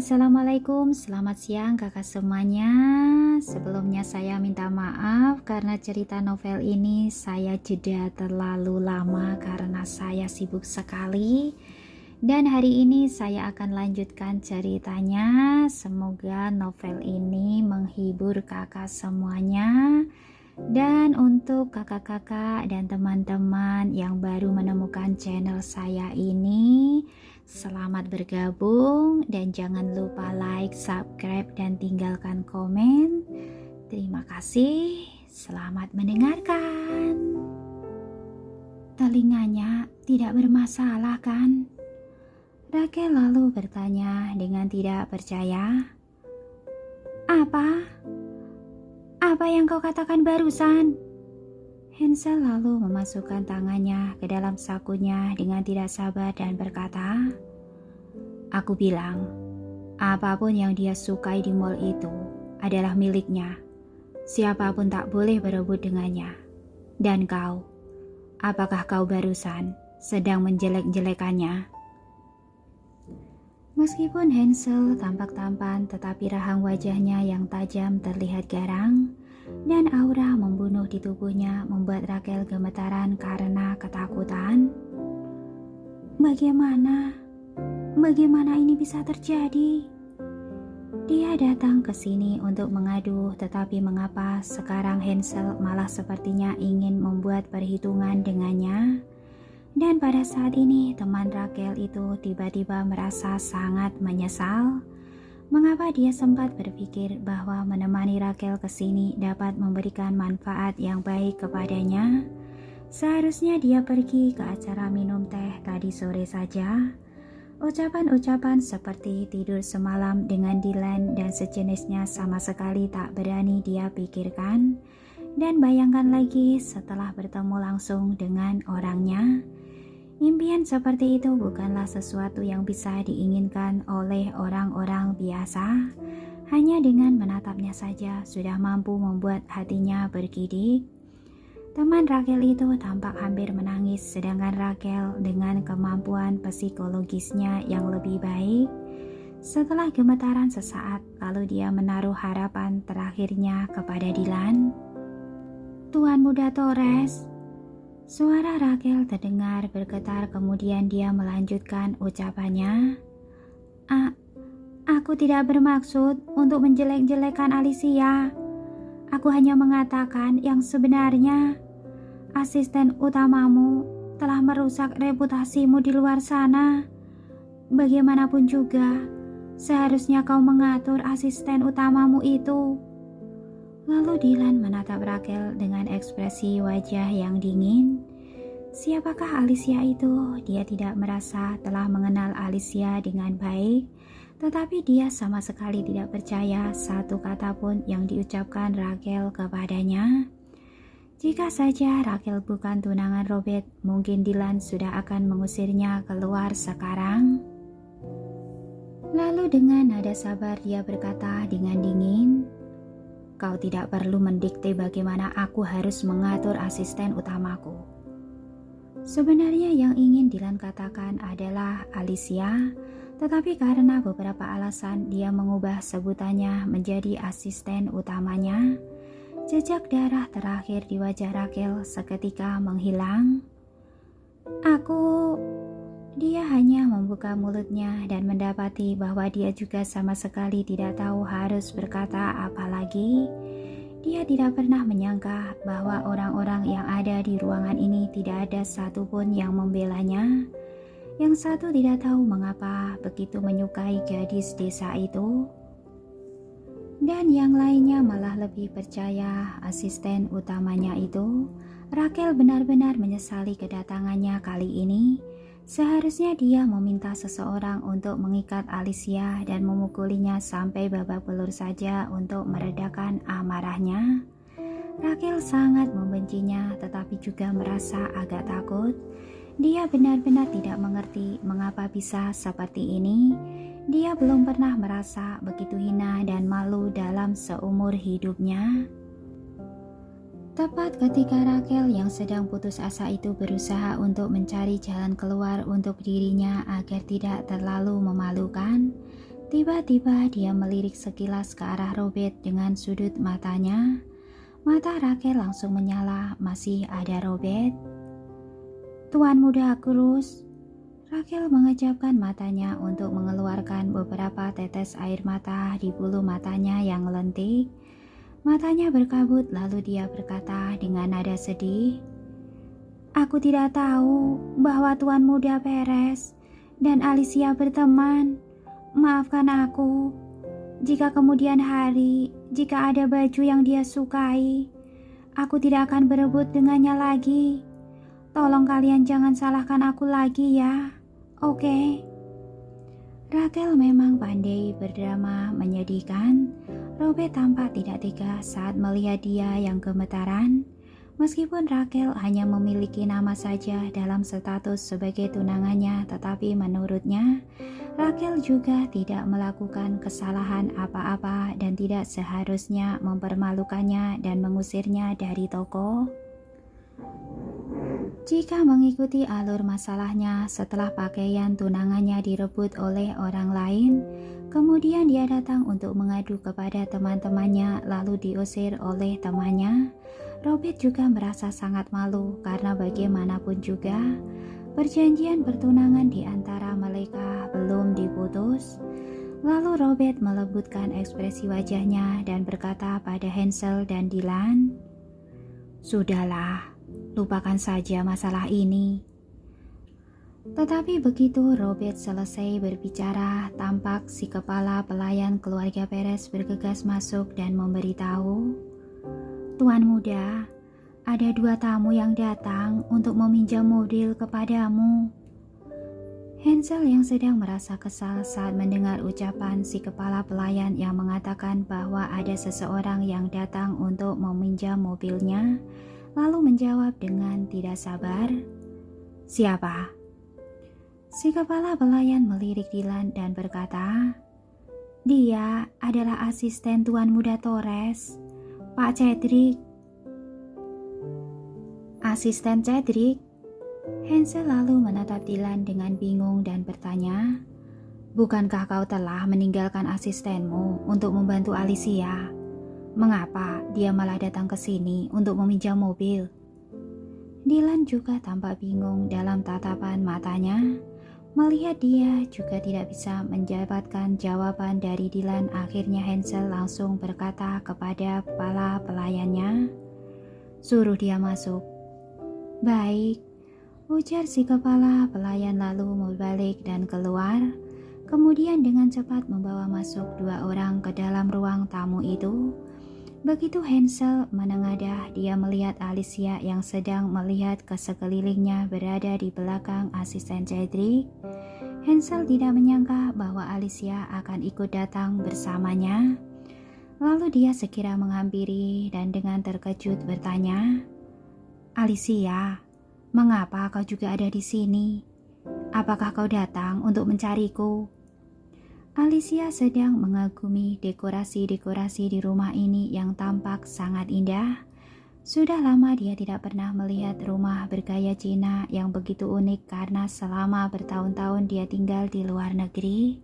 Assalamualaikum, selamat siang kakak semuanya. Sebelumnya saya minta maaf karena cerita novel ini saya jeda terlalu lama karena saya sibuk sekali. Dan hari ini saya akan lanjutkan ceritanya. Semoga novel ini menghibur kakak semuanya. Dan untuk kakak-kakak dan teman-teman yang baru menemukan channel saya ini, selamat bergabung dan jangan lupa like, subscribe, dan tinggalkan komen. Terima kasih, selamat mendengarkan. Telinganya tidak bermasalah kan? Rakel lalu bertanya dengan tidak percaya. Apa? Apa yang kau katakan barusan? Hansel lalu memasukkan tangannya ke dalam sakunya dengan tidak sabar dan berkata, Aku bilang, apapun yang dia sukai di mall itu adalah miliknya. Siapapun tak boleh berebut dengannya. Dan kau, apakah kau barusan sedang menjelek-jelekannya? Meskipun Hansel tampak tampan, tetapi rahang wajahnya yang tajam terlihat garang, dan aura membunuh di tubuhnya membuat Rakel gemetaran karena ketakutan. Bagaimana ini bisa terjadi? Dia datang ke sini untuk mengadu, tetapi mengapa sekarang Hansel malah sepertinya ingin membuat perhitungan dengannya? Dan pada saat ini teman Rakel itu tiba-tiba merasa sangat menyesal. Mengapa dia sempat berpikir bahwa menemani Rakel ke sini dapat memberikan manfaat yang baik kepadanya? Seharusnya dia pergi ke acara minum teh tadi sore saja. Ucapan-ucapan seperti tidur semalam dengan Dylan dan sejenisnya sama sekali tak berani dia pikirkan. Dan bayangkan lagi setelah bertemu langsung dengan orangnya. Impian seperti itu bukanlah sesuatu yang bisa diinginkan oleh orang-orang biasa. Hanya dengan menatapnya saja sudah mampu membuat hatinya bergidik. Teman Rakel itu tampak hampir menangis, sedangkan Rakel dengan kemampuan psikologisnya yang lebih baik. Setelah gemetaran sesaat, lalu dia menaruh harapan terakhirnya kepada Dylan. Tuan Muda Torres. Suara Rakel terdengar bergetar, kemudian dia melanjutkan ucapannya. Aku tidak bermaksud untuk menjelek-jelekan Alicia. Aku hanya mengatakan yang sebenarnya. Asisten utamamu telah merusak reputasimu di luar sana. Bagaimanapun juga, seharusnya kau mengatur asisten utamamu itu. Lalu Dylan menatap Rakel dengan ekspresi wajah yang dingin. Siapakah Alicia itu? Dia tidak merasa telah mengenal Alicia dengan baik, tetapi dia sama sekali tidak percaya satu kata pun yang diucapkan Rakel kepadanya. Jika saja Rakel bukan tunangan Robert, mungkin Dylan sudah akan mengusirnya keluar sekarang. Lalu dengan nada sabar dia berkata dengan dingin, Kau tidak perlu mendikte bagaimana aku harus mengatur asisten utamaku. Sebenarnya yang ingin Dylan katakan adalah Alicia, tetapi karena beberapa alasan dia mengubah sebutannya menjadi asisten utamanya. Jejak darah terakhir di wajah Rakel seketika menghilang. Dia hanya membuka mulutnya dan mendapati bahwa dia juga sama sekali tidak tahu harus berkata apa lagi. Dia tidak pernah menyangka bahwa orang-orang yang ada di ruangan ini tidak ada satupun yang membelanya. Yang satu tidak tahu mengapa begitu menyukai gadis desa itu. Dan yang lainnya malah lebih percaya asisten utamanya itu. Rakel benar-benar menyesali kedatangannya kali ini. Seharusnya dia meminta seseorang untuk mengikat Alicia dan memukulinya sampai babak belur saja untuk meredakan amarahnya. Rakel sangat membencinya, tetapi juga merasa agak takut. Dia benar-benar tidak mengerti mengapa bisa seperti ini. Dia belum pernah merasa begitu hina dan malu dalam seumur hidupnya. Tepat ketika Rakel yang sedang putus asa itu berusaha untuk mencari jalan keluar untuk dirinya agar tidak terlalu memalukan, Tiba-tiba dia melirik sekilas ke arah Robert dengan sudut matanya. Mata Raquel langsung menyala. Masih ada Robert? Tuan muda Cruz. Raquel mengejapkan matanya untuk mengeluarkan beberapa tetes air mata di bulu matanya yang lentik. Matanya berkabut lalu dia berkata dengan nada sedih, "Aku tidak tahu bahwa Tuan muda Perez dan Alicia berteman. Maafkan aku. Jika kemudian hari, jika ada baju yang dia sukai, aku tidak akan berebut dengannya lagi. Tolong kalian jangan salahkan aku lagi ya, oke?" Raquel memang pandai berdrama menyedihkan. Robert tampak tidak tega saat melihat dia yang gemetaran. Meskipun Raquel hanya memiliki nama saja dalam status sebagai tunangannya, tetapi menurutnya Raquel juga tidak melakukan kesalahan apa-apa dan tidak seharusnya mempermalukannya dan mengusirnya dari toko. Jika mengikuti alur masalahnya, setelah pakaian tunangannya direbut oleh orang lain, kemudian dia datang untuk mengadu kepada teman-temannya lalu diusir oleh temannya. Robert juga merasa sangat malu karena bagaimanapun juga perjanjian pertunangan di antara mereka belum diputus. Lalu Robert melembutkan ekspresi wajahnya dan berkata pada Hansel dan Dylan, "Sudahlah, lupakan saja masalah ini." Tetapi begitu Robert selesai berbicara, tampak si kepala pelayan keluarga Perez bergegas masuk dan memberitahu, "Tuan muda, ada 2 tamu yang datang untuk meminjam mobil kepadamu." Hansel yang sedang merasa kesal saat mendengar ucapan si kepala pelayan yang mengatakan bahwa ada seseorang yang datang untuk meminjam mobilnya, lalu menjawab dengan tidak sabar, "Siapa?" Si kepala pelayan melirik Dylan dan berkata, "Dia adalah asisten Tuan muda Torres, Pak Cedric." "Asisten Cedric?" Hansel lalu menatap Dylan dengan bingung dan bertanya, "Bukankah kau telah meninggalkan asistenmu untuk membantu Alicia? Mengapa dia malah datang ke sini untuk meminjam mobil?" Dylan juga tampak bingung dalam tatapan matanya. Melihat dia juga tidak bisa mendapatkan jawaban dari Dylan, akhirnya Hansel langsung berkata kepada kepala pelayannya, "Suruh dia masuk." "Baik," ujar si kepala pelayan lalu berbalik dan keluar. Kemudian dengan cepat membawa masuk 2 orang ke dalam ruang tamu itu. Begitu Hansel menengadah, dia melihat Alicia yang sedang melihat ke sekelilingnya berada di belakang asisten Cedric. Hansel tidak menyangka bahwa Alicia akan ikut datang bersamanya. Lalu dia segera menghampiri dan dengan terkejut bertanya, "Alicia, mengapa kau juga ada di sini? Apakah kau datang untuk mencariku?" Alicia sedang mengagumi dekorasi-dekorasi di rumah ini yang tampak sangat indah. Sudah lama dia tidak pernah melihat rumah bergaya Cina yang begitu unik karena selama bertahun-tahun dia tinggal di luar negeri.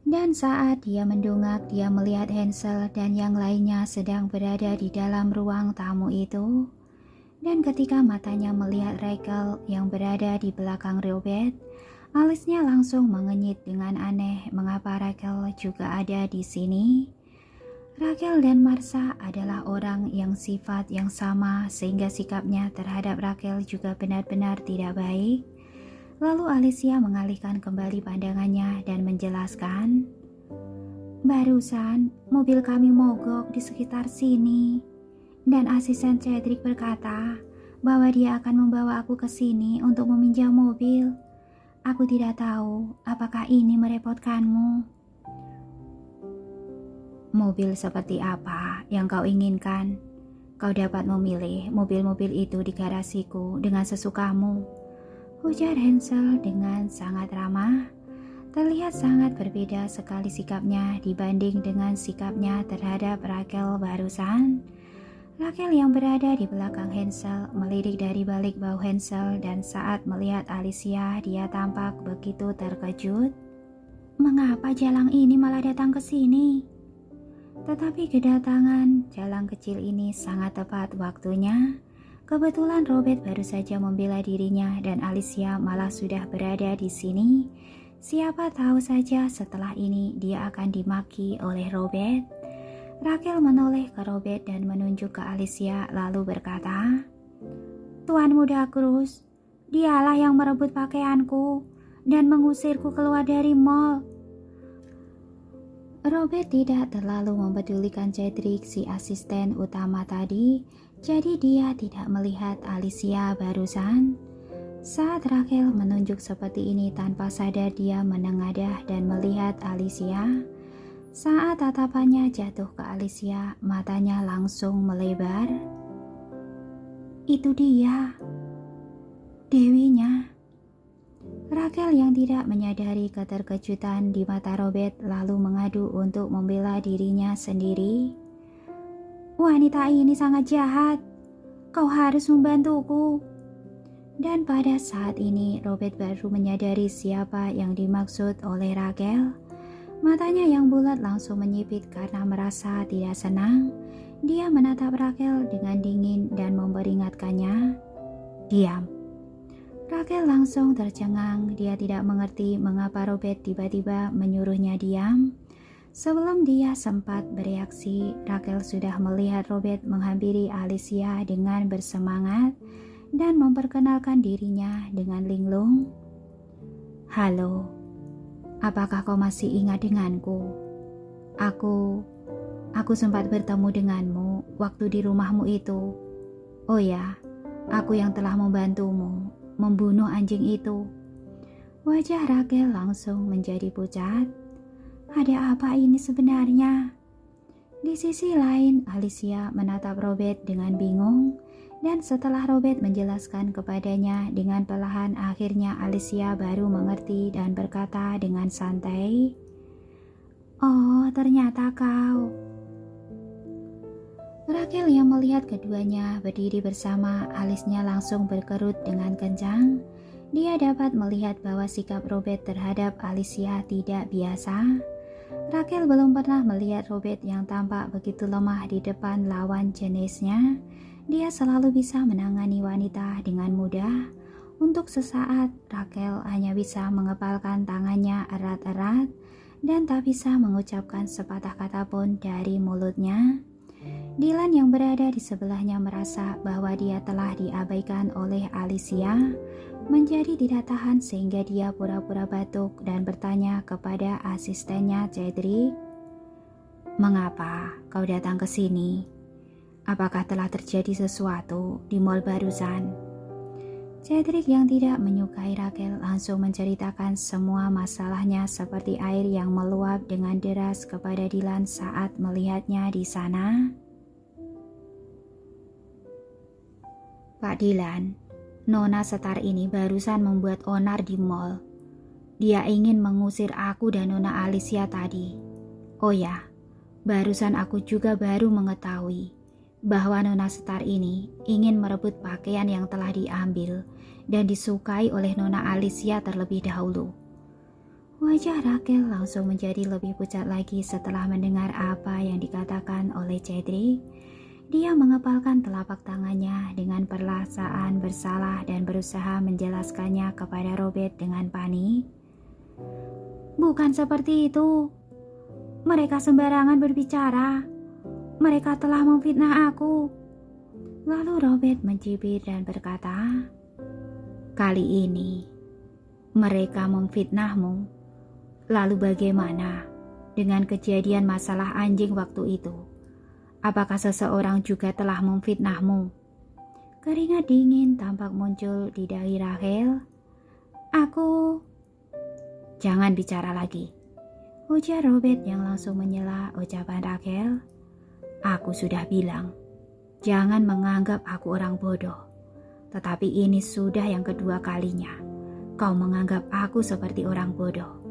Dan saat dia mendongak, dia melihat Hansel dan yang lainnya sedang berada di dalam ruang tamu itu. Dan ketika matanya melihat Raquel yang berada di belakang Robert, alisnya langsung mengenyit dengan aneh mengapa Raquel juga ada di sini. Raquel dan Marsha adalah orang yang sifat yang sama sehingga sikapnya terhadap Raquel juga benar-benar tidak baik. Lalu Alicia mengalihkan kembali pandangannya dan menjelaskan, "Barusan mobil kami mogok di sekitar sini dan asisten Cedric berkata bahwa dia akan membawa aku ke sini untuk meminjam mobil. Aku tidak tahu apakah ini merepotkanmu." "Mobil seperti apa yang kau inginkan? Kau dapat memilih mobil-mobil itu di garasiku dengan sesukamu," ujar Hansel dengan sangat ramah. Terlihat sangat berbeda sekali sikapnya dibanding dengan sikapnya terhadap Raquel barusan. Raquel yang berada di belakang Hansel melirik dari balik bahu Hansel dan saat melihat Alicia dia tampak begitu terkejut. Mengapa jalang ini malah datang ke sini? Tetapi kedatangan jalang kecil ini sangat tepat waktunya. Kebetulan Robert baru saja membela dirinya dan Alicia malah sudah berada di sini. Siapa tahu saja setelah ini dia akan dimaki oleh Robert. Rachel menoleh ke Robert dan menunjuk ke Alicia lalu berkata, "Tuan Muda Cruz, dialah yang merebut pakaianku dan mengusirku keluar dari mall." Robert tidak terlalu mempedulikan Cedric, si asisten utama tadi, jadi dia tidak melihat Alicia barusan. Saat Rachel menunjuk seperti ini tanpa sadar dia menengadah dan melihat Alicia. Saat tatapannya jatuh ke Alicia, matanya langsung melebar. Itu dia, Dewinya. Rachel yang tidak menyadari keterkejutan di mata Robert lalu mengadu untuk membela dirinya sendiri. "Wanita ini sangat jahat. Kau harus membantuku." Dan pada saat ini Robert baru menyadari siapa yang dimaksud oleh Rachel. Matanya yang bulat langsung menyipit karena merasa tidak senang. Dia menatap Rachel dengan dingin dan memperingatkannya, "Diam." Rachel langsung tercengang. Dia tidak mengerti mengapa Robert tiba-tiba menyuruhnya diam. Sebelum dia sempat bereaksi, Rachel sudah melihat Robert menghampiri Alicia dengan bersemangat dan memperkenalkan dirinya dengan linglung. "Halo, apakah kau masih ingat denganku? Aku sempat bertemu denganmu waktu di rumahmu itu. Oh ya, aku yang telah membantumu membunuh anjing itu." Wajah Rachel langsung menjadi pucat. Ada apa ini sebenarnya? Di sisi lain, Alicia menatap Robert dengan bingung. Dan setelah Robert menjelaskan kepadanya dengan perlahan, akhirnya Alicia baru mengerti dan berkata dengan santai, "Oh, ternyata kau." Rachel yang melihat keduanya berdiri bersama, alisnya langsung berkerut dengan kencang. Dia dapat melihat bahwa sikap Robert terhadap Alicia tidak biasa. Rachel belum pernah melihat Robert yang tampak begitu lemah di depan lawan jenisnya. Dia selalu bisa menangani wanita dengan mudah. Untuk sesaat, Rachel hanya bisa mengepalkan tangannya erat-erat dan tak bisa mengucapkan sepatah kata pun dari mulutnya. Dylan yang berada di sebelahnya merasa bahwa dia telah diabaikan oleh Alicia, menjadi tidak tahan sehingga dia pura-pura batuk dan bertanya kepada asistennya Cedric, "Mengapa kau datang ke sini? Apakah telah terjadi sesuatu di mall barusan?" Cedric yang tidak menyukai Rachel langsung menceritakan semua masalahnya seperti air yang meluap dengan deras kepada Dylan saat melihatnya di sana. "Pak Dylan, Nona Setar ini barusan membuat onar di mall. Dia ingin mengusir aku dan Nona Alicia tadi. Oh ya, barusan aku juga baru mengetahui bahwa Nona Setar ini ingin merebut pakaian yang telah diambil dan disukai oleh Nona Alicia terlebih dahulu." Wajah Rachel langsung menjadi lebih pucat lagi setelah mendengar apa yang dikatakan oleh Cedric. Dia mengepalkan telapak tangannya dengan perasaan bersalah dan berusaha menjelaskannya kepada Robert dengan panik. "Bukan seperti itu. Mereka sembarangan berbicara. Mereka telah memfitnah aku." Lalu Robert mencibir dan berkata, "Kali ini mereka memfitnahmu. Lalu bagaimana dengan kejadian masalah anjing waktu itu? Apakah seseorang juga telah memfitnahmu?" Keringat dingin tampak muncul di dahi Rachel. "Aku..." "Jangan bicara lagi," ujar Robert yang langsung menyela ucapan Rachel. "Aku sudah bilang, jangan menganggap aku orang bodoh. Tetapi ini sudah yang kedua kalinya kau menganggap aku seperti orang bodoh.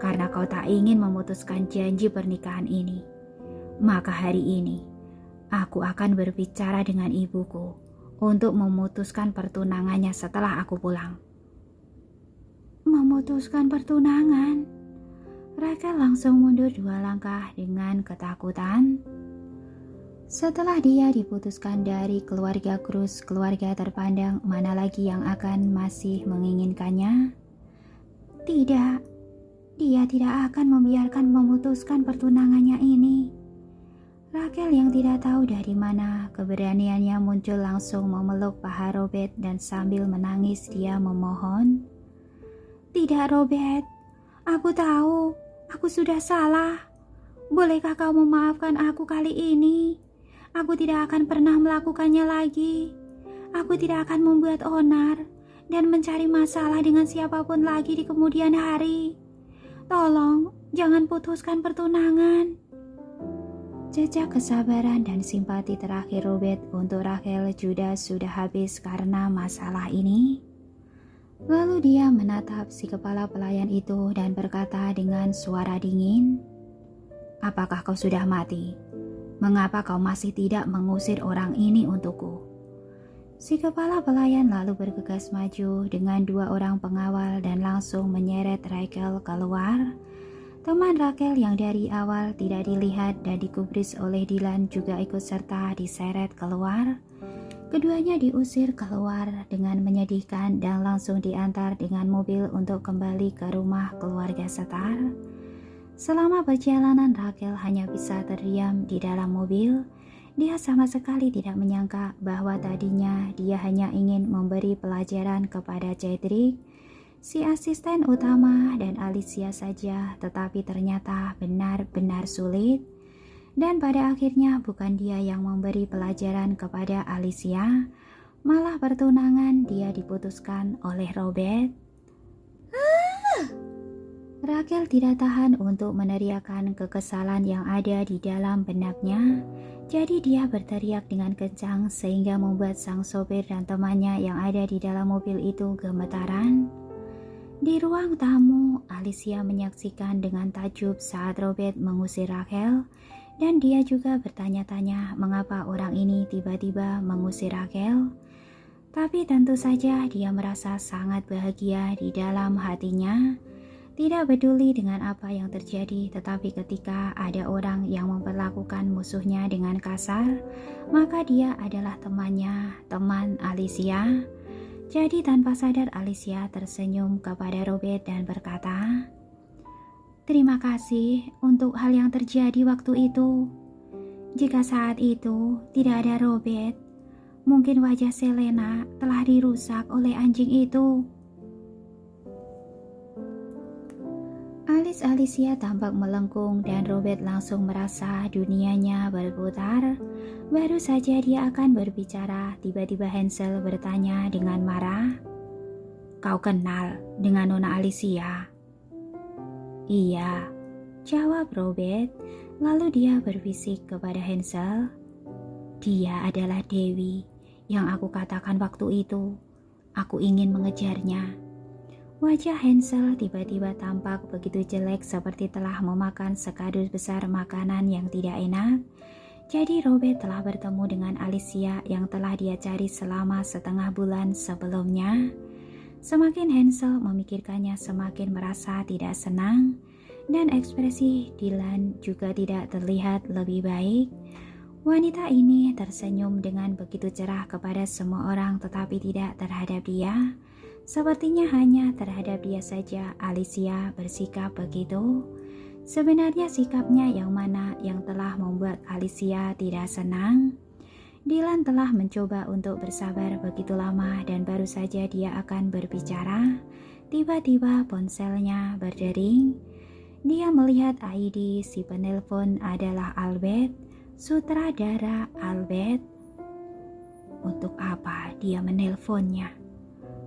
Karena kau tak ingin memutuskan janji pernikahan ini, maka hari ini aku akan berbicara dengan ibuku untuk memutuskan pertunangannya setelah aku pulang." "Memutuskan pertunangan?" Raquel langsung mundur 2 langkah dengan ketakutan. Setelah dia diputuskan dari keluarga Cruz, keluarga terpandang, mana lagi yang akan masih menginginkannya? Tidak, dia tidak akan membiarkan memutuskan pertunangannya ini. Raquel yang tidak tahu dari mana keberaniannya muncul langsung memeluk paha Robert dan sambil menangis dia memohon. Tidak Robert, aku tahu, aku sudah salah. Bolehkah kau memaafkan aku kali ini? Aku tidak akan pernah melakukannya lagi. Aku tidak akan membuat onar dan mencari masalah dengan siapapun lagi di kemudian hari. Tolong, jangan putuskan pertunangan. Jejak kesabaran dan simpati terakhir Robert untuk Raquel sudah habis karena masalah ini. Lalu dia menatap si kepala pelayan itu dan berkata dengan suara dingin, "Apakah kau sudah mati? Mengapa kau masih tidak mengusir orang ini untukku?" Si kepala pelayan lalu bergegas maju dengan 2 orang pengawal dan langsung menyeret Raquel keluar. Teman Raquel yang dari awal tidak dilihat dan digubris oleh Dylan juga ikut serta diseret keluar. Keduanya diusir keluar dengan menyedihkan dan langsung diantar dengan mobil untuk kembali ke rumah keluarga Setar. Selama perjalanan Raquel hanya bisa terdiam di dalam mobil. Dia sama sekali tidak menyangka bahwa tadinya dia hanya ingin memberi pelajaran kepada Cedric, si asisten utama, dan Alicia saja, tetapi ternyata benar-benar sulit. Dan pada akhirnya bukan dia yang memberi pelajaran kepada Alicia, malah pertunangan dia diputuskan oleh Robert. Raquel tidak tahan untuk meneriakkan kekesalan yang ada di dalam benaknya. Jadi dia berteriak dengan kencang sehingga membuat sang sopir dan temannya yang ada di dalam mobil itu gemetaran. Di ruang tamu, Alicia menyaksikan dengan takjub saat Robert mengusir Raquel, dan dia juga bertanya-tanya mengapa orang ini tiba-tiba mengusir Raquel. Tapi tentu saja dia merasa sangat bahagia di dalam hatinya. Tidak peduli dengan apa yang terjadi, tetapi ketika ada orang yang memperlakukan musuhnya dengan kasar, maka dia adalah temannya, teman Alicia. Jadi tanpa sadar Alicia tersenyum kepada Robert dan berkata, "Terima kasih untuk hal yang terjadi waktu itu. Jika saat itu tidak ada Robert, mungkin wajah Selena telah dirusak oleh anjing itu." Alis Alicia tampak melengkung dan Robert langsung merasa dunianya berputar. Baru saja dia akan berbicara, tiba-tiba Hansel bertanya dengan marah, "Kau kenal dengan Nona Alicia?" "Iya," jawab Robert. Lalu dia berbisik kepada Hansel, "Dia adalah Dewi yang aku katakan waktu itu. Aku ingin mengejarnya." Wajah Hansel tiba-tiba tampak begitu jelek seperti telah memakan sekadus besar makanan yang tidak enak. Jadi Robert telah bertemu dengan Alicia yang telah dia cari selama setengah bulan sebelumnya. Semakin Hansel memikirkannya semakin merasa tidak senang, dan ekspresi Dylan juga tidak terlihat lebih baik. Wanita ini tersenyum dengan begitu cerah kepada semua orang tetapi tidak terhadap dia. Sepertinya hanya terhadap dia saja Alicia bersikap begitu. Sebenarnya sikapnya yang mana yang telah membuat Alicia tidak senang? Dylan telah mencoba untuk bersabar begitu lama dan baru saja dia akan berbicara. Tiba-tiba ponselnya berdering. Dia melihat ID si penelpon adalah Albert, sutradara Albert. Untuk apa dia menelponnya?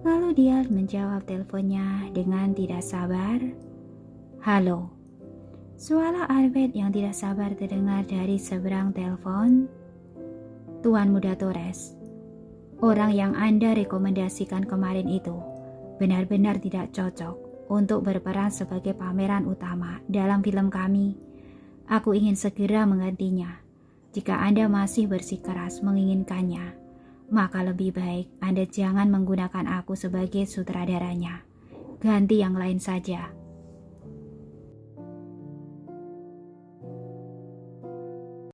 Lalu dia menjawab teleponnya dengan tidak sabar. "Halo." Suara Albert yang tidak sabar terdengar dari seberang telepon. "Tuan Muda Torres, orang yang Anda rekomendasikan kemarin itu benar-benar tidak cocok untuk berperan sebagai pemeran utama dalam film kami. Aku ingin segera menggantinya. Jika Anda masih bersikeras menginginkannya, maka lebih baik Anda jangan menggunakan aku sebagai sutradaranya. Ganti yang lain saja."